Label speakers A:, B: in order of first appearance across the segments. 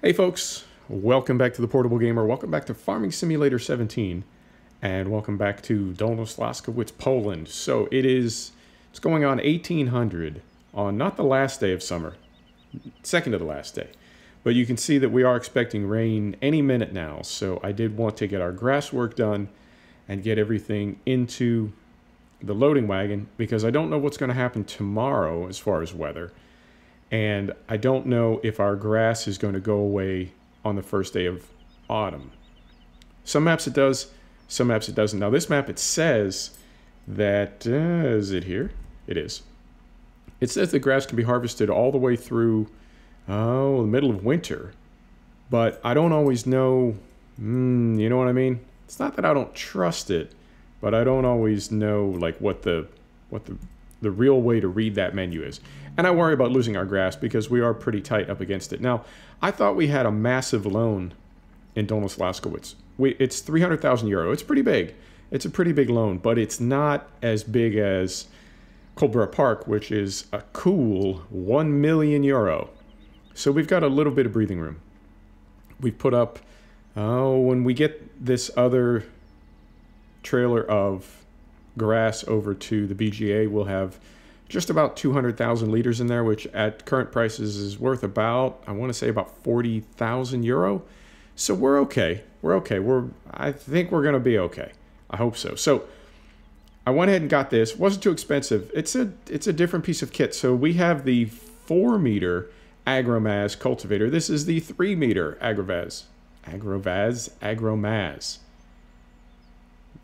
A: Hey folks, welcome back to the Portable Gamer, welcome back to Farming Simulator 17, and welcome back to Dolnośląska Wieś, Poland. So it's going on 1800 on not the last day of summer, second to the last day, but you can see that we are expecting rain any minute now, so I did want to get our grass work done and get everything into the loading wagon, because I don't know what's going to happen tomorrow as far as weather. And I don't know if our grass is going to go away on the first day of autumn. Some maps it does, some maps it doesn't. Now this map, it says that, is it here? It is. It says the grass can be harvested all the way through, the middle of winter. But I don't always know, you know what I mean? It's not that I don't trust it, but I don't always know like what the real way to read that menu is. And I worry about losing our grass because we are pretty tight up against it. Now, I thought we had a massive loan in Dolnośląska Wieś. It's 300,000 euro. It's pretty big. It's a pretty big loan, but it's not as big as Colborough Park, which is a cool 1 million euro. So we've got a little bit of breathing room. We've put up, when we get this other trailer of grass over to the BGA, we'll have just about 200,000 liters in there, which at current prices is worth about, I want to say about 40,000 euro. So we're okay. We're okay. I think we're going to be okay. I hope so. So I went ahead and got this. It wasn't too expensive. It's a different piece of kit. So we have the 4-meter Agromaz cultivator. This is the 3-meter Agromaz.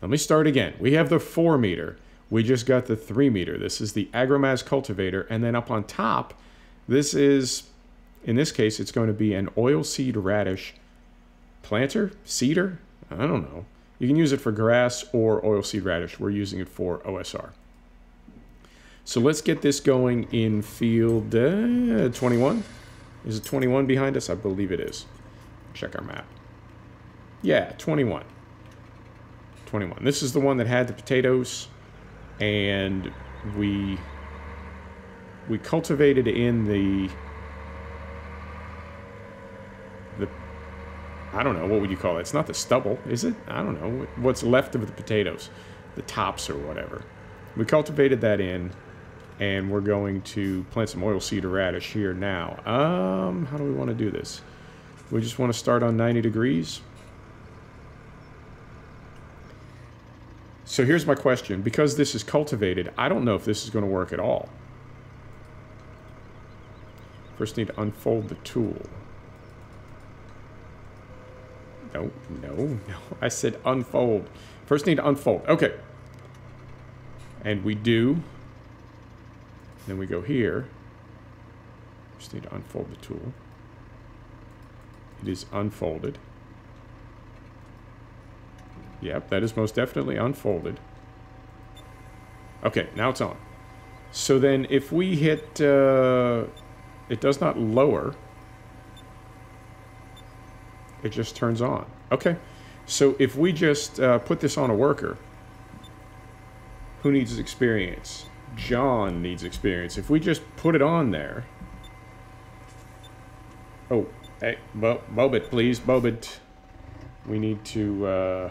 A: Let me start again. We have the 4-meter. We just got the 3-meter. This is the Agromaz cultivator. And then up on top, this is, in this case, it's going to be an oilseed radish planter, seeder. I don't know. You can use it for grass or oilseed radish. We're using it for OSR. So let's get this going in field 21. Is it 21 behind us? I believe it is. Check our map. Yeah, 21. 21. This is the one that had the potatoes, and we cultivated in the I don't know, what would you call it? It's not the stubble, is it? I don't know. What's left of the potatoes, the tops or whatever. We cultivated that in, and we're going to plant some oilseed radish here now. How do we want to do this? We just want to start on 90 degrees. So here's my question. Because this is cultivated, I don't know if this is going to work at all. First need to unfold the tool. No. I said unfold. First need to unfold. Okay. And we do. Then we go here. Just need to unfold the tool. It is unfolded. Yep, that is most definitely unfolded. Okay, now it's on. So then if we hit, it does not lower. It just turns on. Okay, so if we just put this on a worker, who needs experience? John needs experience. If we just put it on there. Oh, hey, Bobit, please, Bobit. We need to,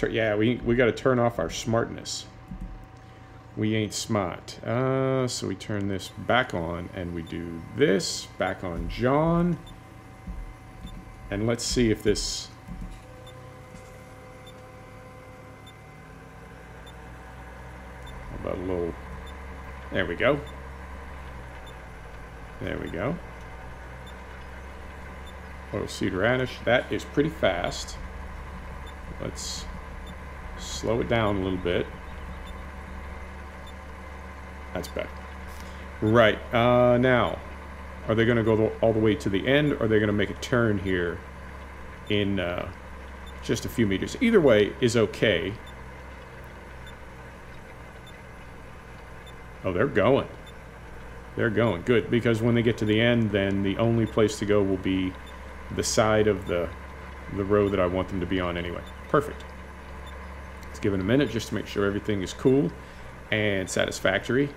A: yeah, we got to turn off our smartness. We ain't smart. So we turn this back on, and we do this. Back on John. And let's see if this... How about a little... There we go. There we go. Oilseed radish. That is pretty fast. Let's slow it down a little bit. That's better. Right. Now, are they going to go all the way to the end, or are they going to make a turn here in just a few meters? Either way is okay. Oh, they're going. They're going. Good, because when they get to the end, then the only place to go will be the side of the row that I want them to be on anyway. Perfect. Let's give it a minute just to make sure everything is cool and satisfactory.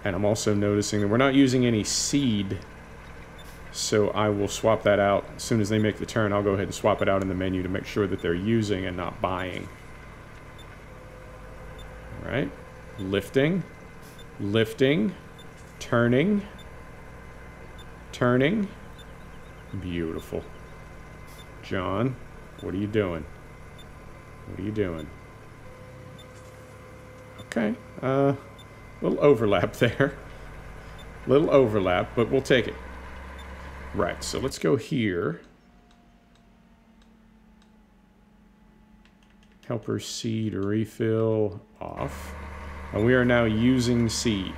A: And I'm also noticing that we're not using any seed So I will swap that out. As soon as they make the turn, I'll go ahead and swap it out in the menu to make sure that they're using and not buying. All right. Lifting. Lifting. Turning. Turning. Beautiful. John, what are you doing? What are you doing? Okay. Little overlap there. Little overlap, but we'll take it. Right, so let's go here. Helper seed refill off. And we are now using seed.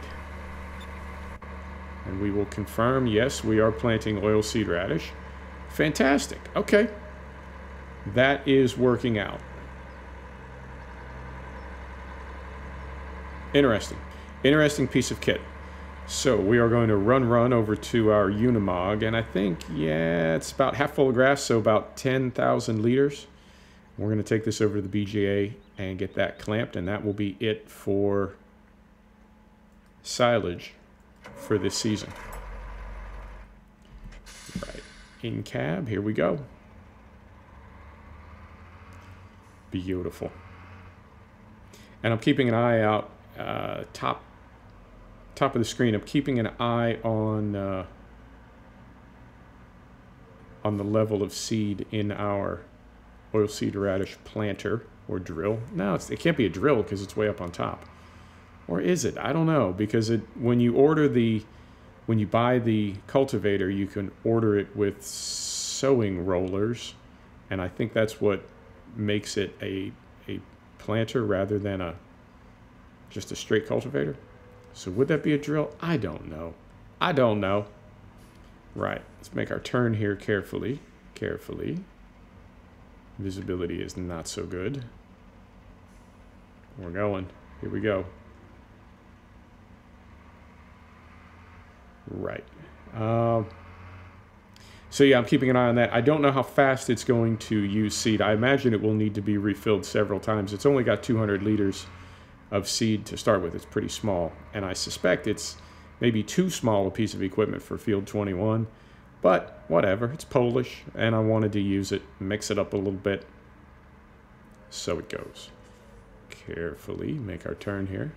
A: And we will confirm, yes, we are planting oilseed radish. Fantastic. Okay. That is working out. Interesting. Interesting piece of kit. So we are going to run over to our Unimog, and I think, yeah, it's about half full of grass, so about 10,000 liters. We're going to take this over to the BGA and get that clamped, and that will be it for silage for this season. Right, in cab, here we go. Beautiful. And I'm keeping an eye out, top of the screen. I'm keeping an eye on the level of seed in our oilseed radish planter or drill. No, it can't be a drill because it's way up on top. Or is it? I don't know, because when you buy the cultivator, you can order it with sowing rollers, and I think that's what makes it a planter rather than just a straight cultivator. So would that be a drill? I don't know. I don't know. Right, let's make our turn here carefully. Carefully. Visibility is not so good. We're going. Here we go. Right. So yeah, I'm keeping an eye on that. I don't know how fast it's going to use seed. I imagine it will need to be refilled several times. It's only got 200 liters of seed to start with. It's pretty small, and I suspect it's maybe too small a piece of equipment for field 21, but whatever. It's Polish, and I wanted to use it, mix it up a little bit. So it goes. Carefully make our turn here.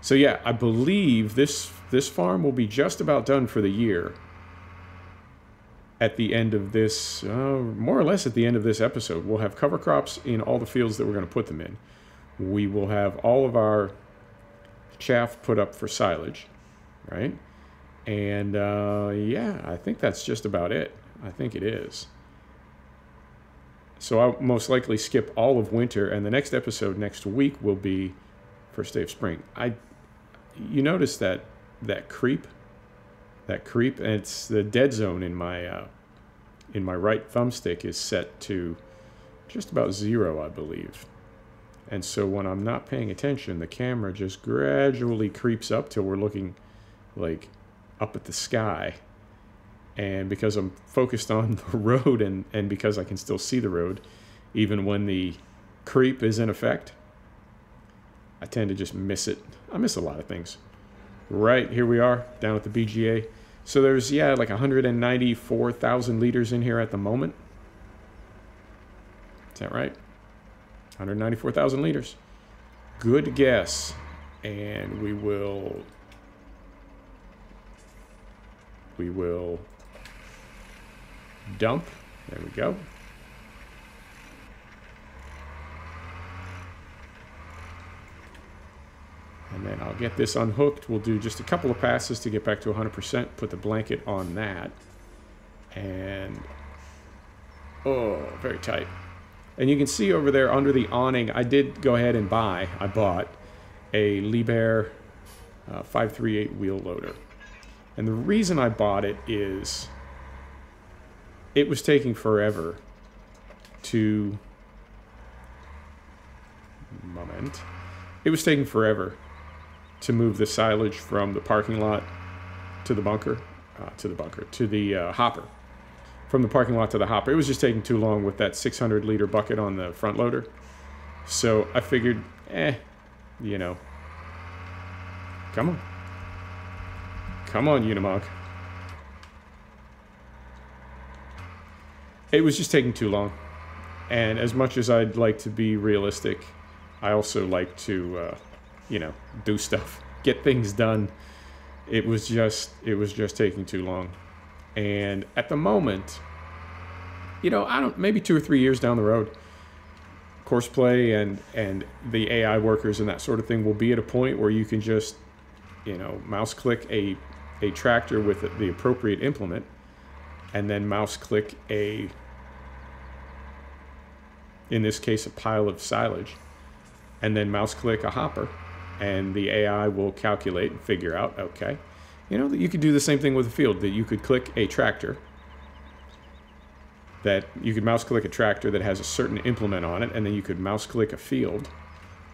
A: So yeah, I believe this farm will be just about done for the year at the end of this, more or less at the end of this episode. We'll have cover crops in all the fields that we're going to put them in. We will have all of our chaff put up for silage, right? And yeah, I think that's just about it. I think it is. So I'll most likely skip all of winter, and the next episode next week will be first day of spring. You notice that creep, and it's the dead zone in my right thumbstick is set to just about 0, I believe. And so when I'm not paying attention, the camera just gradually creeps up till we're looking like up at the sky. And because I'm focused on the road and because I can still see the road, even when the creep is in effect, I tend to just miss it. I miss a lot of things. Right, here we are, down at the BGA. So there's, yeah, like 194,000 liters in here at the moment. Is that right? 194,000 liters. Good guess. And we will dump. There we go. And then I'll get this unhooked. We'll do just a couple of passes to get back to 100%. Put the blanket on that. And, oh, very tight. And you can see over there under the awning, I did go ahead and I bought a Liebherr 538 wheel loader. And the reason I bought it is it was taking forever to... It was taking forever to move the silage from the parking lot to the bunker, to the hopper. From the parking lot to the hopper. It was just taking too long with that 600-liter bucket on the front loader. So I figured, you know, come on. Come on, Unimog. It was just taking too long. And as much as I'd like to be realistic, I also like to, you know, do stuff, get things done. It was just taking too long. And at the moment, you know, maybe 2 or 3 years down the road, Courseplay and the AI workers and that sort of thing will be at a point where you can just, you know, mouse click a tractor with the appropriate implement, and then mouse click in this case, a pile of silage, and then mouse click a hopper, and the AI will calculate and figure out, okay, you know, that you could do the same thing with a field, that you could click a tractor, that you could mouse click a tractor that has a certain implement on it, and then you could mouse click a field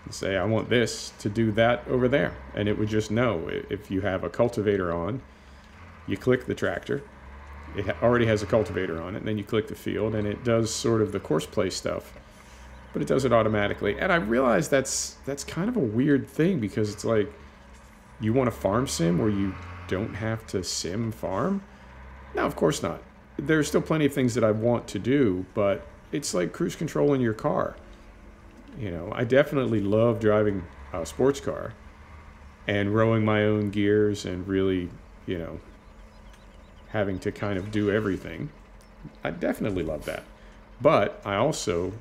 A: and say, I want this to do that over there. And it would just know. If you have a cultivator on, you click the tractor, it already has a cultivator on it, and then you click the field, and it does sort of the Courseplay stuff, but it does it automatically. And I realize that's kind of a weird thing, because it's like, you want a farm sim where you don't have to sim farm? No, of course not. There's still plenty of things that I want to do, but it's like cruise control in your car. You know, I definitely love driving a sports car and rowing my own gears and really, you know, having to kind of do everything. I definitely love that. But I also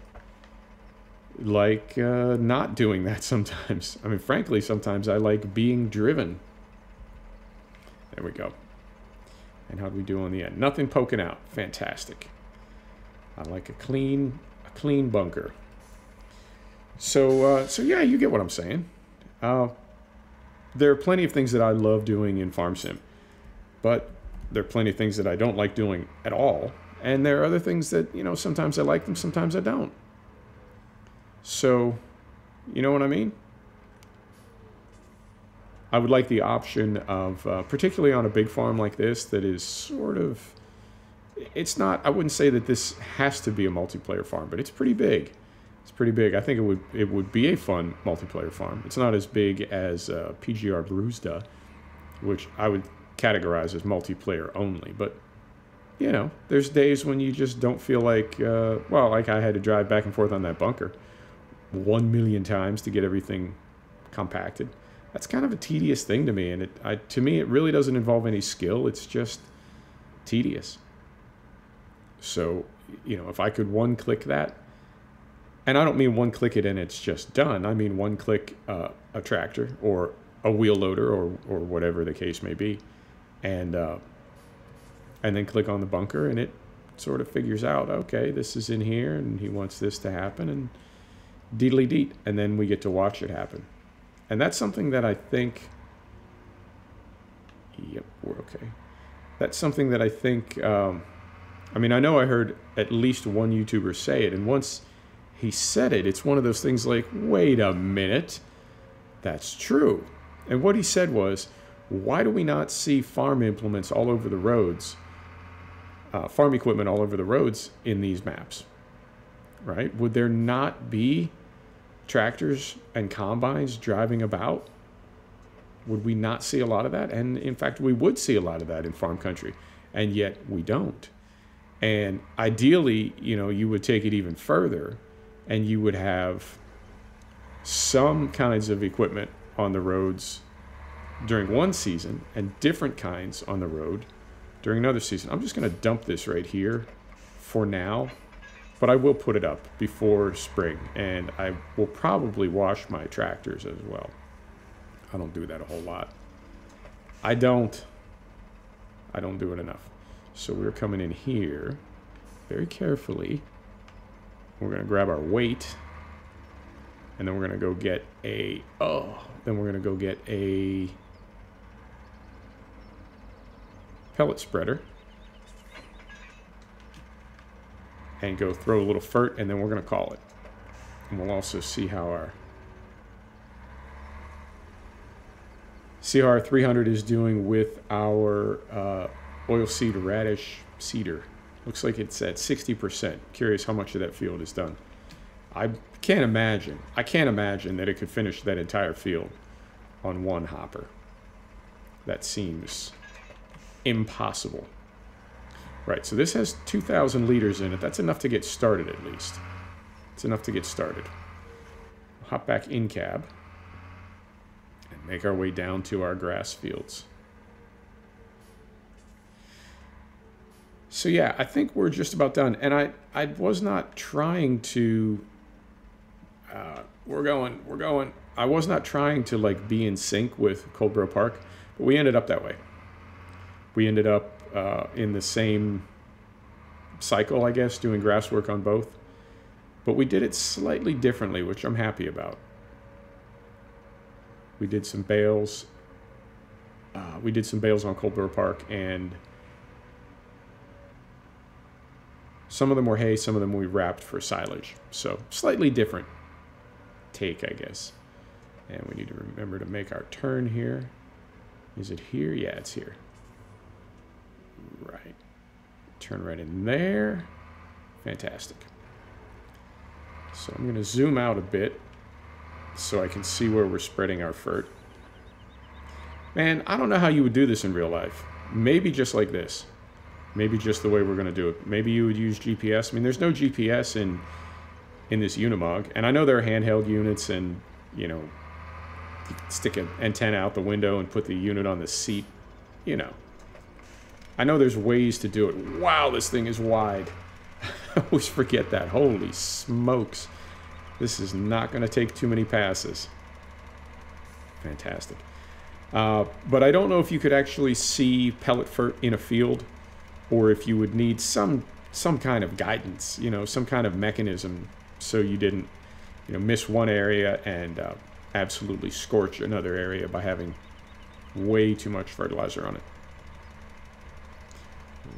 A: like not doing that sometimes. I mean, frankly, sometimes I like being driven. There we go. And how do we do on the end? Nothing poking out. Fantastic. I like a clean bunker. So yeah, you get what I'm saying. There are plenty of things that I love doing in Farm Sim, but there are plenty of things that I don't like doing at all. And there are other things that, you know, sometimes I like them, sometimes I don't. So, you know what I mean? I would like the option of, particularly on a big farm like this, that is sort of, it's not, I wouldn't say that this has to be a multiplayer farm, but it's pretty big. It's pretty big. I think it would be a fun multiplayer farm. It's not as big as PGR Bruzda, which I would categorize as multiplayer only. But, you know, there's days when you just don't feel like, well, like I had to drive back and forth on that bunker 1 million times to get everything compacted. That's kind of a tedious thing to me, and to me, it really doesn't involve any skill. It's just tedious. So, you know, if I could one-click that, and I don't mean one-click it and it's just done. I mean one-click a tractor or a wheel loader or whatever the case may be, and then click on the bunker, and it sort of figures out, okay, this is in here, and he wants this to happen, and deedly-deet, and then we get to watch it happen. And that's something that I think, yep, we're okay. That's something that I think, I mean, I know I heard at least one YouTuber say it, and once he said it, it's one of those things like, wait a minute, that's true. And what he said was, why do we not see farm implements all over the roads, farm equipment all over the roads in these maps, right? Would there not be tractors and combines driving about? Would we not see a lot of that? And in fact, we would see a lot of that in farm country, and yet we don't. And ideally, you know, you would take it even further, and you would have some kinds of equipment on the roads during one season and different kinds on the road during another season. I'm just going to dump this right here for now, but I will put it up before spring, and I will probably wash my tractors as well. I don't do that a whole lot. I don't do it enough. So we're coming in here very carefully. We're going to grab our weight, and then we're going to go get a, then we're going to go get a pellet spreader and go throw a little fert, and then we're going to call it. And we'll also see how our 300 is doing with our oilseed radish seeder. Looks like it's at 60%. Curious how much of that field is done. I can't imagine that it could finish that entire field on one hopper. That seems impossible. Right, so this has 2,000 liters in it. That's enough to get started, at least. It's enough to get started. We'll hop back in cab and make our way down to our grass fields. So yeah, I think we're just about done. And I was not trying to... we're going. I was not trying to, like, be in sync with Coldborough Park, but we ended up that way. We ended up in the same cycle, I guess, doing grass work on both. But we did it slightly differently, which I'm happy about. We did some bales. We did some bales on Coldborough Park, and some of them were hay, some of them we wrapped for silage. So slightly different take, I guess. And we need to remember to make our turn here. Is it here? Yeah, it's here. Right. Turn right in there. Fantastic. So I'm going to zoom out a bit so I can see where we're spreading our fert. Man, I don't know how you would do this in real life. Maybe just like this. Maybe just the way we're going to do it. Maybe you would use GPS. I mean, there's no GPS in this Unimog. And I know there are handheld units and, you know, you can stick an antenna out the window and put the unit on the seat. You know. I know there's ways to do it. Wow, this thing is wide. I always forget that. Holy smokes. This is not going to take too many passes. Fantastic. But I don't know if you could actually see pellet fert in a field, or if you would need some kind of guidance, you know, some kind of mechanism so you didn't, you know, miss one area and absolutely scorch another area by having way too much fertilizer on it.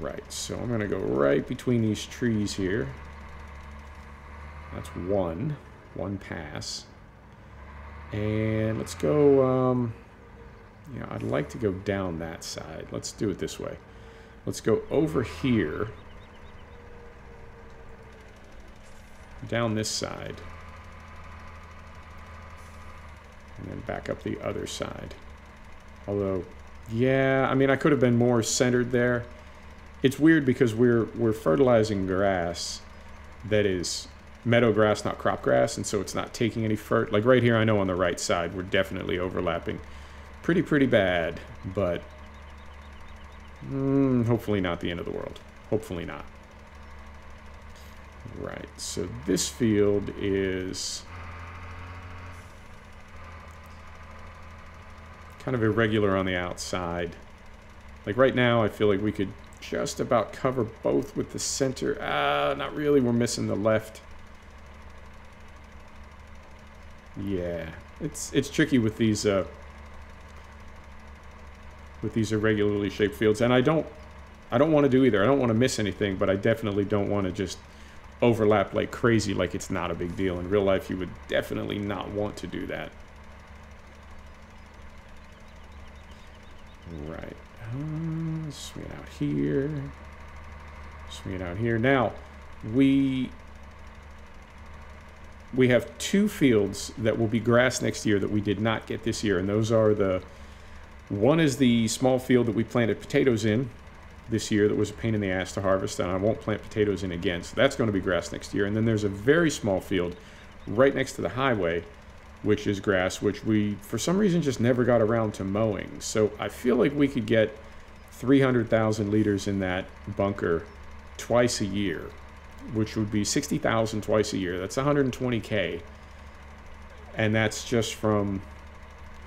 A: Right, so I'm going to go right between these trees here. That's one pass. And let's go, you know, I'd like to go down that side. Let's do it this way. Let's go over here, down this side, and then back up the other side. Although, yeah, I mean, I could have been more centered there. It's weird because we're fertilizing grass that is meadow grass, not crop grass, and so it's not taking any fert. Like right here, I know on the right side, we're definitely overlapping pretty bad, but hopefully not the end of the world. Hopefully not. Right, so this field is kind of irregular on the outside. Like right now, I feel like we could just about cover both with the center. Not really. We're missing the left. Yeah, it's tricky with these irregularly shaped fields, and I don't want to do either. I don't want to miss anything, but I definitely don't want to just overlap like crazy, like it's not a big deal. In real life, you would definitely not want to do that. Right. Swing it out here. Swing it out here. Now, we have two fields that will be grass next year that we did not get this year, and those are one is the small field that we planted potatoes in this year that was a pain in the ass to harvest, and I won't plant potatoes in again, so that's going to be grass next year. And then there's a very small field right next to the highway, which is grass, which we, for some reason, just never got around to mowing. So I feel like we could get 300,000 liters in that bunker twice a year, which would be 60,000 twice a year. That's 120K. And that's just from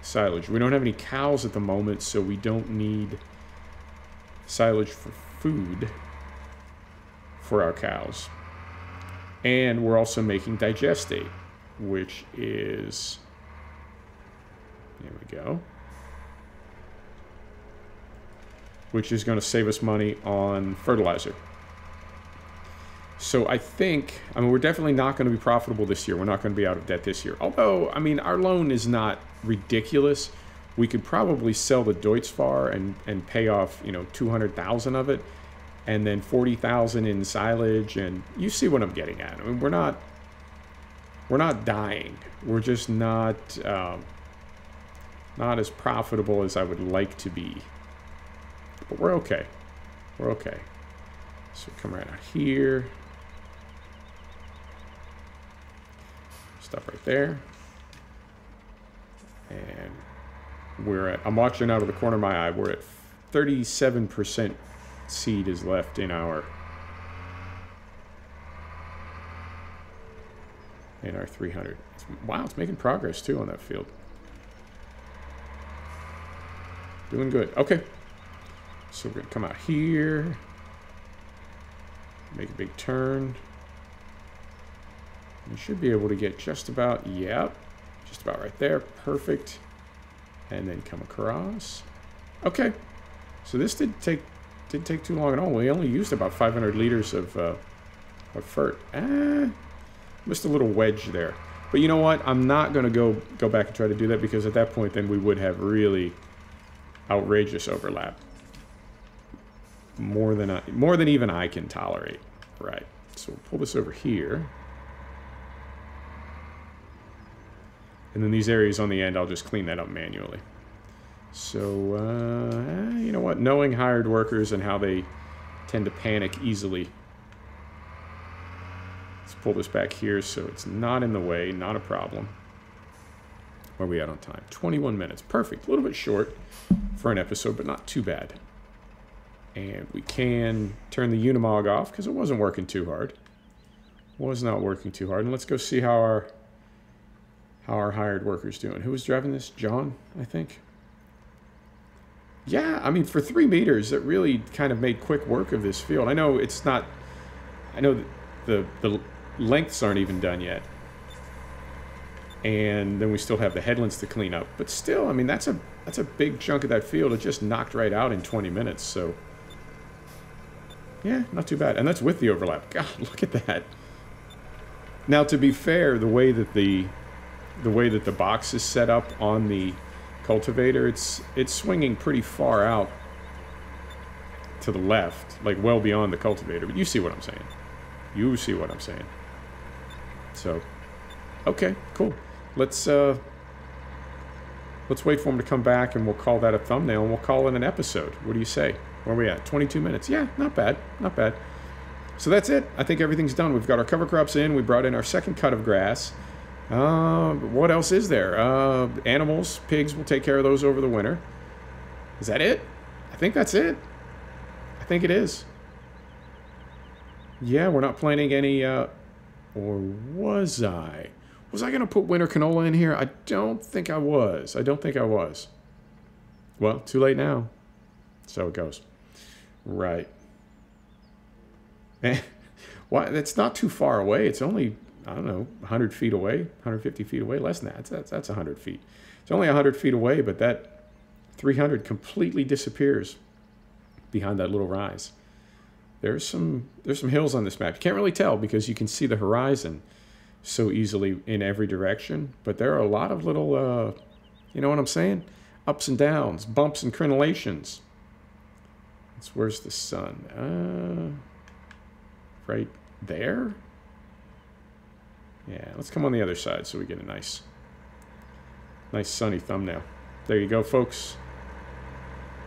A: silage. We don't have any cows at the moment, so we don't need silage for food for our cows. And we're also making digestate, which is, there we go, which is going to save us money on fertilizer. So I mean, we're definitely not going to be profitable this year. We're not going to be out of debt this year. Although, I mean, our loan is not ridiculous. We could probably sell the Deutzfahr and pay off, you know, 200,000 of it, and then 40,000 in silage. And you see what I'm getting at. I mean, we're not dying. We're just not as profitable as I would like to be. but we're okay. We're okay. So come right out here. Stop right there. And I'm watching out of the corner of my eye. We're at 37% seed is left in our 300. Wow, it's making progress too on that field. Doing good. Okay. So we're going to come out here. Make a big turn. We should be able to get just about, yep, just about right there. Perfect. And then come across. Okay. So this didn't take too long at all. We only used about 500 liters of fert. Missed a little wedge there. But you know what? I'm not going to go back and try to do that, because at that point then we would have really outrageous overlap. More than even I can tolerate. Right. So we'll pull this over here. And then these areas on the end, I'll just clean that up manually. So, you know what? Knowing hired workers and how they tend to panic easily. Let's pull this back here so it's not in the way, not a problem. Where are we at on time? 21 minutes. Perfect. A little bit short for an episode, but not too bad. And we can turn the Unimog off because it wasn't working too hard. Was not working too hard. And let's go see how our hired worker's doing. Who was driving this? John, I think. Yeah, I mean, for 3 meters, it really kind of made quick work of this field. I know it's not... I know the lengths aren't even done yet. And then we still have the headlands to clean up. But still, I mean, that's a big chunk of that field. It just knocked right out in 20 minutes, so... Yeah, not too bad. And that's with the overlap. God, look at that. Now, to be fair, the way that the box is set up on the cultivator, it's swinging pretty far out to the left, like well beyond the cultivator. But you see what I'm saying. You see what I'm saying. So, okay, cool. Let's wait for him to come back, and we'll call that a thumbnail, and we'll call it an episode. What do you say? Where are we at? 22 minutes. Yeah, not bad. Not bad. So that's it. I think everything's done. We've got our cover crops in. We brought in our second cut of grass. What else is there? Animals, pigs, we'll take care of those over the winter. Is that it? I think that's it. I think it is. Yeah, we're not planting any, or was I? Was I going to put winter canola in here? I don't think I was. I don't think I was. Well, too late now. So it goes. Right. Why? That's not too far away. It's only, I don't know, 100 feet away, 150 feet away, less than that. That's 100 feet. It's only 100 feet away, but that 300 completely disappears behind that little rise. There's some hills on this map. You can't really tell because you can see the horizon so easily in every direction, but there are a lot of little, you know what I'm saying? Ups and downs, bumps and crenellations. Where's the sun? Right there? Yeah, let's come on the other side so we get a nice sunny thumbnail. There you go, folks.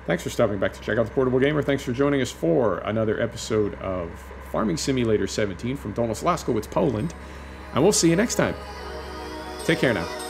A: Thanks for stopping back to check out the Portable Gamer. Thanks for joining us for another episode of Farming Simulator 17 from Dolnośląska Wieś, Poland. And we'll see you next time. Take care now.